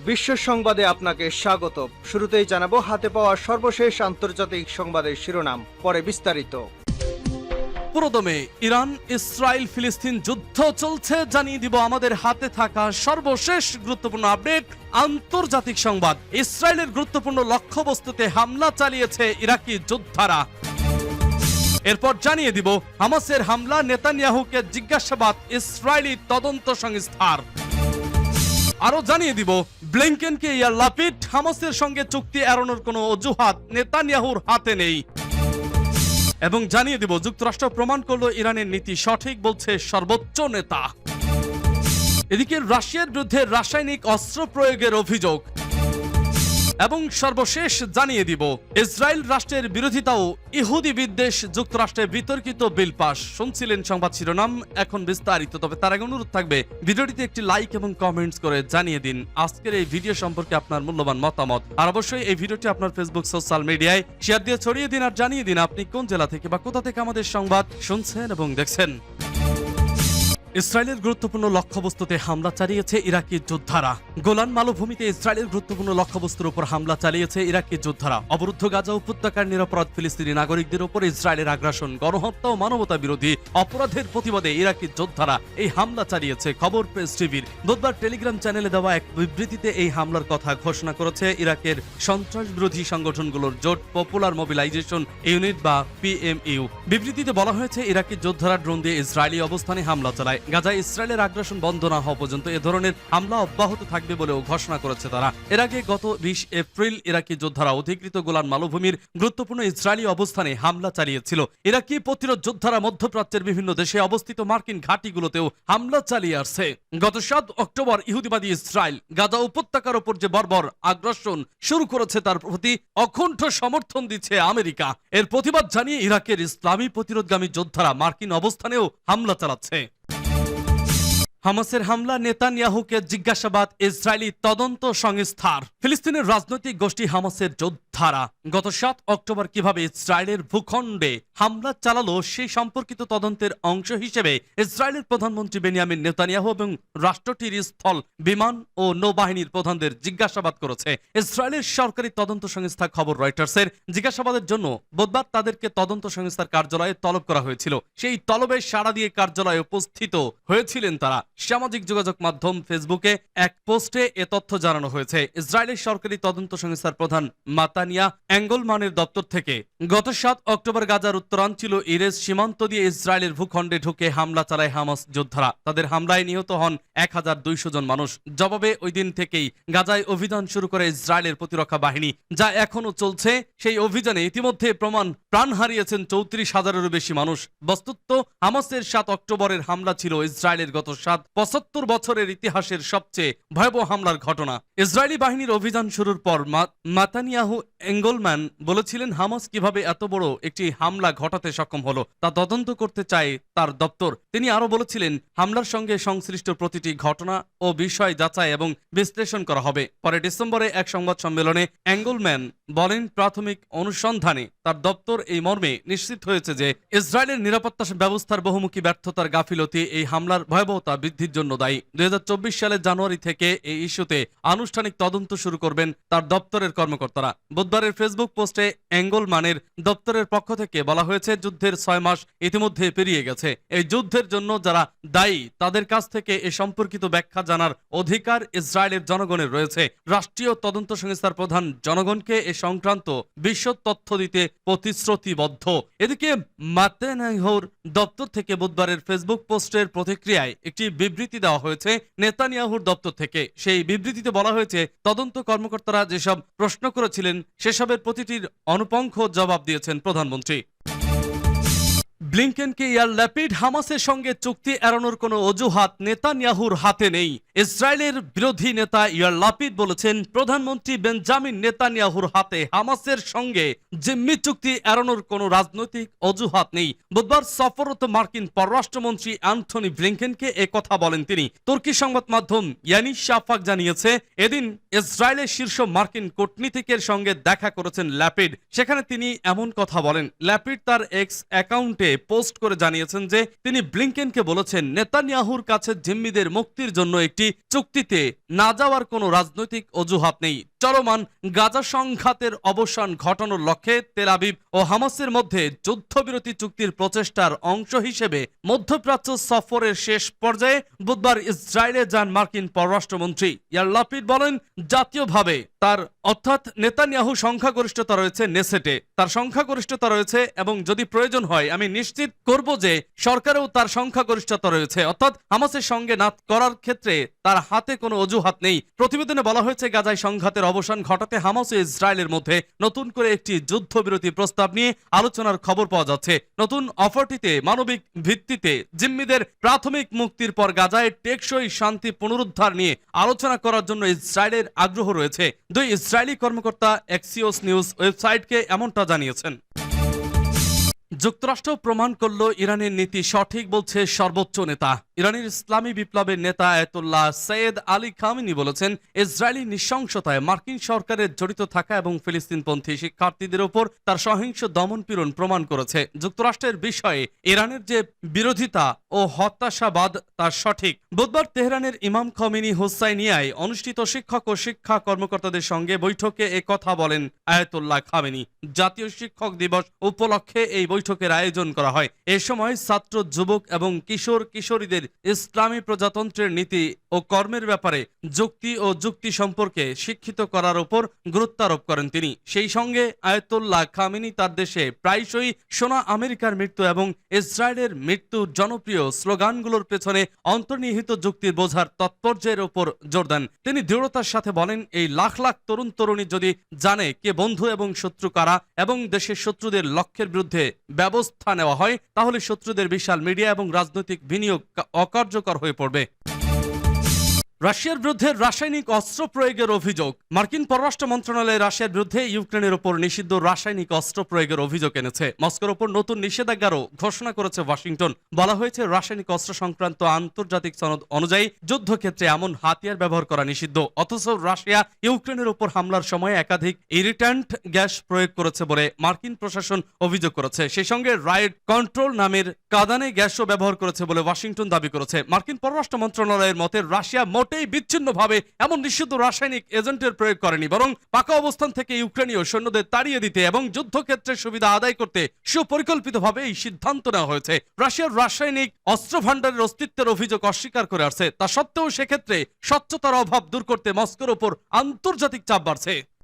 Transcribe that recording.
বিশ্ব সংবাদে আপনাকে স্বাগত। শুরুতেই জানাবো হাতে পাওয়া সর্বশেষ আন্তর্জাতিক সংবাদের শিরোনাম, পরে বিস্তারিত। পুরোদমে ইরান ইসরায়েল ফিলিস্তিন যুদ্ধ চলছে, জানিয়ে দিব আমাদের হাতে থাকা সর্বশেষ গুরুত্বপূর্ণ আপডেট। আন্তর্জাতিক সংবাদ, ইসরায়েলের গুরুত্বপূর্ণ লক্ষ্যবস্তুতে হামলা চালিয়েছে ইরাকি যোদ্ধারা। এরপর জানিয়ে দিব হামাসের হামলা, নেতানিয়াহুকে জিজ্ঞাসাবাদ ইসরায়েলি তদন্ত সংস্থার। আরো জানিয়ে দিব ব্লিংকেনকে ইয়ার লাপিড, হামাসের সঙ্গে চুক্তি এড়ানোর কোনো অজুহাত নেতানিয়াহুর হাতে নেই। এবং জানিয়ে দিব যুক্তরাষ্ট্র প্রমাণ করলো ইরানের নীতি সঠিক, বলছে সর্বোচ্চ নেতা। এদিকে রাশিয়ার বিরুদ্ধে রাসায়নিক অস্ত্র প্রয়োগের অভিযোগ। এবং সর্বশেষ জানিয়ে দিব ইসরায়েল রাষ্ট্রের বিরোধিতাও ইহুদি বিদ্বেষ, যুক্তরাষ্ট্রের বিতর্কিত বিল পাস। শুনছিলেন সংবাদ শিরোনাম, এখন বিস্তারিত। তবে তার আগে অনুরোধ থাকবে ভিডিওটিতে একটি লাইক এবং কমেন্টস করে জানিয়ে দিন আজকের এই ভিডিও সম্পর্কে আপনার মূল্যবান মতামত। আর অবশ্যই এই ভিডিওটি আপনার ফেসবুক সোশ্যাল মিডিয়ায় শেয়ার দিয়ে ছড়িয়ে দিন, আর জানিয়ে দিন আপনি কোন জেলা থেকে বা কোথা থেকে আমাদের সংবাদ শুনছেন এবং দেখছেন। ইসরায়েলের গুরুত্বপূর্ণ লক্ষ্যবস্তুতে হামলা চালিয়েছে ইরাকি যোদ্ধারা। গোলান মালভূমিতে ইসরায়েলের গুরুত্বপূর্ণ লক্ষ্যবস্তুর উপর হামলা চালিয়েছে ইরাকি যোদ্ধারা। অবরুদ্ধ গাজা উপত্যকার নিরপরাধ ফিলিস্তিনি নাগরিকদের উপর ইসরায়েলের আগ্রাসন, গণহত্যা ও মানবতা বিরোধী অপরাধের প্রতিবাদে ইরাকি যোদ্ধারা এই হামলা চালিয়েছে। খবর প্রেস টিভির বুধবার টেলিগ্রাম চ্যানেলে দেওয়া এক বিবৃতিতে এই হামলার কথা ঘোষণা করেছে ইরাকের সন্ত্রাস বিরোধী সংগঠনগুলোর জোট, পপুলার মোবিলাইজেশন ইউনিট বা পিএমইউ। বিবৃতিতে বলা হয়েছে ইরাকি যোদ্ধারা ড্রোন দিয়ে ইসরায়েলি অবস্থানে হামলা চালায়। গাজায় ইসরায়েলের আগ্রাসন বন্ধ না হওয়া পর্যন্ত এ ধরনের হামলা অব্যাহত থাকবে বলেও ঘোষণা করেছে তারা। এর আগে গত 20 এপ্রিল ইরাকি যোদ্ধারা অধিকৃত গোলান মালভূমির গুরুত্বপূর্ণ ইসরায়েলি অবস্থানে হামলা চালিয়েছিল। ইরাকি প্রতিরোধ যোদ্ধারা মধ্যপ্রাচ্যের বিভিন্ন দেশে অবস্থিত মার্কিন ঘাঁটিগুলোতেও হামলা চালিয়ে আসছে। গত 7 অক্টোবর ইহুদিবাদী ইসরায়েল গাজা উপত্যকার উপর যে বর্বর আগ্রাসন শুরু করেছে তার প্রতি অকুণ্ঠ সমর্থন দিচ্ছে আমেরিকা। এর প্রতিবাদ জানিয়ে ইরাকের ইসলামী প্রতিরোধগামী যোদ্ধারা মার্কিন অবস্থানেও হামলা চালাচ্ছে। হামাসের হামলা, নেতানিয়াহুকে জিজ্ঞাসাবাদ ইসরায়েলি তদন্ত সংস্থার। ফিলিস্তিনের রাজনৈতিক গোষ্ঠী হামাসের যোদ্ধারা গত 7 অক্টোবর কিভাবে ইসরায়েলের ভূখণ্ডে হামলা চালালো সেই সম্পর্কিত তদন্তের অংশ হিসেবে ইসরায়েলের প্রধানমন্ত্রী বেনিয়ামিন নেতানিয়াহু এবং রাষ্ট্রটির স্থল, বিমান ও নৌবাহিনীর প্রধানদের জিজ্ঞাসাবাদ করেছে ইসরায়েলের সরকারি তদন্ত সংস্থা খবর রয়টার্সের। জিজ্ঞাসাবাদের জন্য বুধবার তাদেরকে তদন্ত সংস্থার কার্যালয়ে তলব করা হয়েছিল। সেই তলবে সাড়া দিয়ে কার্যালয়ে উপস্থিত হয়েছিলেন তারা। সামাজিক যোগাযোগ মাধ্যম ফেসবুকে এক পোস্টে এ তথ্য জানানো হয়েছে। ইসরায়েলের সরকারি তদন্ত সংস্থার প্রধান মাতানিয়া এঙ্গলমানের দপ্তর থেকে গত 7 অক্টোবর গাজার উত্তরাঞ্চল ইরেজ সীমান্ত দিয়ে ইসরায়েলের ভূখণ্ডে ঢুকে হামলা চালায় হামাস যোদ্ধারা। তাদের হামলায় নিহত হন 1200 জন মানুষ। জবাবে ওই দিন থেকেই গাজায় অভিযান শুরু করে ইসরায়েলের প্রতিরক্ষা বাহিনী, যা এখনো চলছে। সেই অভিযানে ইতিমধ্যে প্রাণ হারিয়েছেন 34,000-এরও বেশি মানুষ। বস্তুত হামাসের 7 অক্টোবরের হামলা ছিল ইসরায়েলের গত 75 বছরের ইতিহাসের সবচেয়ে ভয়াবহ হামলার ঘটনা। ইসরায়েলি বাহিনীর অভিযান শুরুর পর মাতানিয়াহু এঙ্গলম্যান বলেছিলেন হামাস কিভাবে এত বড় একটি হামলা ঘটাতে সক্ষম হলো তা তদন্ত করতে চায় তার দপ্তর। তিনি আরো বলেছিলেন হামলার সঙ্গে সংশ্লিষ্ট প্রতিটি ঘটনা ও বিষয় যাচাই এবং বিশ্লেষণ করা হবে। পরে ডিসেম্বরে এক সংবাদ সম্মেলনে এঙ্গলম্যান বলেন প্রাথমিক অনুসন্ধানে তার দপ্তর এই মর্মে নিশ্চিত হয়েছে যে ইসরায়েলের নিরাপত্তা ব্যবস্থার বহুমুখী ব্যর্থতার গাফিলতি এই হামলার ভয়াবহতা বৃদ্ধির জন্য দায়ী। 2024 সালের জানুয়ারি থেকে এই ইস্যুতে আনুষ্ঠানিক তদন্ত শুরু করবেন তার দপ্তরের কর্মকর্তারা। বুধবারের ফেসবুক পোস্টে এঙ্গলম্যানের দপ্তরের পক্ষ থেকে বলা হয়েছে যুদ্ধের 6 মাস ইতিমধ্যে পেরিয়ে গেছে। এই যুদ্ধের জন্য যারা দায়ী তাদের কাছ থেকে এ সম্পর্কিত ব্যাখ্যা জানার অধিকার ইসরায়েলের জনগণের রয়েছে। রাষ্ট্রীয় তদন্ত সংস্থার প্রধান জনগণকে এ সংক্রান্ত বিশদ তথ্য দিতে প্রতিশ্রুতিবদ্ধ। এদিকে মাতানিয়াহুর দপ্তর থেকে বুধবারের ফেসবুক পোস্টের প্রতিক্রিয়ায় একটি বিবৃতি দেওয়া হয়েছে নেতানিয়াহুর দপ্তর থেকে। সেই বিবৃতিতে বলা হয়েছে তদন্ত কর্মকর্তারা যেসব প্রশ্ন করেছিলেন সেসবের প্রতিটির অনুপঙ্খ জবাব দিয়েছেন প্রধানমন্ত্রী। ব্লিংকেনকে ইয়ার ল্যাপিড, হামাসের সঙ্গে চুক্তি এড়ানোর কোনো অজুহাত নেতানিয়াহুর হাতে নেই। ইসরায়েলের বিরোধী নেতা ইয়ার লাপিড বলেছেন প্রধানমন্ত্রী বেঞ্জামিন নেতানিয়াহুর হাতে হামাসের সঙ্গে জিম্মি চুক্তি এড়ানোর কোনো রাজনৈতিক অজুহাত নেই। বুধবার সফররত মার্কিন পররাষ্ট্রমন্ত্রী অ্যান্থনি ব্লিংকেনকে কথা বলেন তিনি। তুর্কি সংবাদ মাধ্যম ইয়ানি শাফাক জানিয়েছে এদিন ইসরায়েলের শীর্ষ মার্কিন কূটনীতিকের সঙ্গে দেখা করেছেন ল্যাপিড। সেখানে তিনি এমন কথা বলেন। ল্যাপিড তার এক্স অ্যাকাউন্টে পোস্ট করে জানিয়েছেন যে তিনি ব্লিংকেনকে বলেছেন নেতানিয়াহুর কাছে জিম্মিদের মুক্তির জন্য একটি চুক্তিতে না যাওয়ার কোনো রাজনৈতিক অজুহাত নেই। চলমান গাজা সংঘাতের অবসান ঘটানোর লক্ষ্যে তেল আবিব ও হামাসের মধ্যে যুদ্ধবিরতি চুক্তির প্রচেষ্টার অংশ হিসেবে মধ্যপ্রাচ্য সফরের শেষ পর্যায়ে বুধবার ইসরায়েলে যান মার্কিন পররাষ্ট্রমন্ত্রী ইয়ার লাপিড বলেন, জাতীয়ভাবে তার অর্থাৎ নেতানিয়াহু সংখ্যাগরিষ্ঠতা রয়েছে নেসেটে, তার সংখ্যাগরিষ্ঠতা রয়েছে এবং যদি প্রয়োজন হয় আমি নিশ্চিত করব যে সরকারেও তার সংখ্যাগরিষ্ঠতা রয়েছে, অর্থাৎ হামাসের সঙ্গে না করার ক্ষেত্রে তার হাতে কোনো অজুহাত নেই। প্রতিবেদনে বলা হয়েছে গাজায় সংঘাতের অবসান ঘটাতে হামাস ও ইসরায়েলের মধ্যে নতুন করে একটি যুদ্ধবিরতি প্রস্তাব নিয়ে আলোচনার খবর পাওয়া যাচ্ছে। নতুন অফারটিতে মানবিক ভিত্তিতে জিম্মিদের প্রাথমিক মুক্তির পর গাজায় টেকসই শান্তি পুনরুদ্ধার নিয়ে আলোচনা করার জন্য ইসরায়েলের আগ্রহ রয়েছে। দুই ইসরায়েলি কর্মকর্তা এক্সিওস নিউজ ওয়েবসাইটকে এমনটা জানিয়েছেন। যুক্তরাষ্ট্র প্রমাণ করল ইরানের নীতি সঠিক, বলছে সর্বোচ্চ নেতা। ইরানের ইসলামী বিপ্লবের নেতা আয়াতুল্লাহ সৈয়দ আলী খামেনি বলেছেন, ইসরায়েলি নৃশংসতায় মার্কিন সরকারের জড়িত থাকা এবং ফিলিস্তিনপন্থী শিক্ষার্থীদের উপর তার সহিংস দমনপীড়ন প্রমাণ করেছে। যুক্তরাষ্ট্রের বিষয়ে ইরানের যে বিরোধিতা ও হতাশাবাদ তা সঠিক। বুধবার তেহরানের ইমাম খমেনি হুসাইনিয়ায় অনুষ্ঠিত শিক্ষক ও শিক্ষা কর্মকর্তাদের সঙ্গে বৈঠকে কথা বলেন আয়াতুল্লাহ খামেনি। জাতীয় শিক্ষক দিবস উপলক্ষে এই বৈঠকের আয়োজন করা হয়। এ সময় ছাত্র, যুবক এবং কিশোর কিশোরীদের ইসলামী প্রজাতন্ত্রের নীতি ও কর্মের ব্যাপারে যুক্তি ও যুক্তি সম্পর্কে শিক্ষিত করার উপর গুরুত্ব আরোপ করেন তিনি। সেই সঙ্গে আয়াতুল্লাহ খামেনি তার দেশে প্রায়শই সোনা আমেরিকার মৃত্যু এবং ইসরায়েলের মৃত্যুর জনপ্রিয় স্লোগানগুলোর পেছনে অন্তর্নিহিত যুক্তির বোঝার তাৎপর্যের উপর জোর দেন। তিনি দৃঢ়তার সাথে বলেন, এই লাখ লাখ তরুণ তরুণী যদি জানে কে বন্ধু এবং শত্রু কারা এবং দেশের শত্রুদের লক্ষ্যের বিরুদ্ধে ব্যবস্থা নেওয়া হয়, তাহলে শত্রুদের বিশাল মিডিয়া এবং রাজনৈতিক বিনিয়োগ অকার্যকর হয়ে পড়বে। রাশিয়ার বিরুদ্ধে রাসায়নিক অস্ত্র প্রয়োগের অভিযোগ। মার্কিন পররাষ্ট্র মন্ত্রণালয় রাশিয়ার বিরুদ্ধে ইউক্রেনের উপর নিষিদ্ধ রাসায়নিক অস্ত্র প্রয়োগের অভিযোগ এনেছে। মস্কোর উপর নতুন নিষেধাজ্ঞারও ঘোষণা করেছে ওয়াশিংটন। বলা হয়েছে, রাসায়নিক অস্ত্র সংক্রান্ত আন্তর্জাতিক সনদ অনুযায়ী যুদ্ধক্ষেত্রে এমন হাতিয়ার ব্যবহার করা নিষিদ্ধ। অথচ রাশিয়া ইউক্রেনের উপর হামলার সময় একাধিক ইরিট্যান্ট গ্যাস প্রয়োগ করেছে বলে মার্কিন প্রশাসন অভিযোগ করেছে। সেই সঙ্গে রাইড কন্ট্রোল নামের কাঁদানে গ্যাসও ব্যবহার করেছে বলে ওয়াশিংটন দাবি করেছে। মার্কিন পররাষ্ট্র মন্ত্রণালয়ের মতে রাশিয়া মোটেই বিচ্ছিন্নভাবে এমন নিষিদ্ধ রাসায়নিক এজেন্টের প্রয়োগ করেনি, বরং পাকা অবস্থান থেকে ইউক্রেনীয় সৈন্যদের তাড়িয়ে দিতে এবং যুদ্ধক্ষেত্রের সুবিধা আদায় করতে সুপরিকল্পিতভাবে এই সিদ্ধান্ত নেওয়া হয়েছে। রাশিয়ার রাসায়নিক অস্ত্র ভাণ্ডারের অস্তিত্বের অভিযোগ অস্বীকার করে আসছে। তা সত্ত্বেও সেক্ষেত্রে স্বচ্ছতার অভাব দূর করতে মস্কোর ওপর আন্তর্জাতিক চাপ বাড়ছে।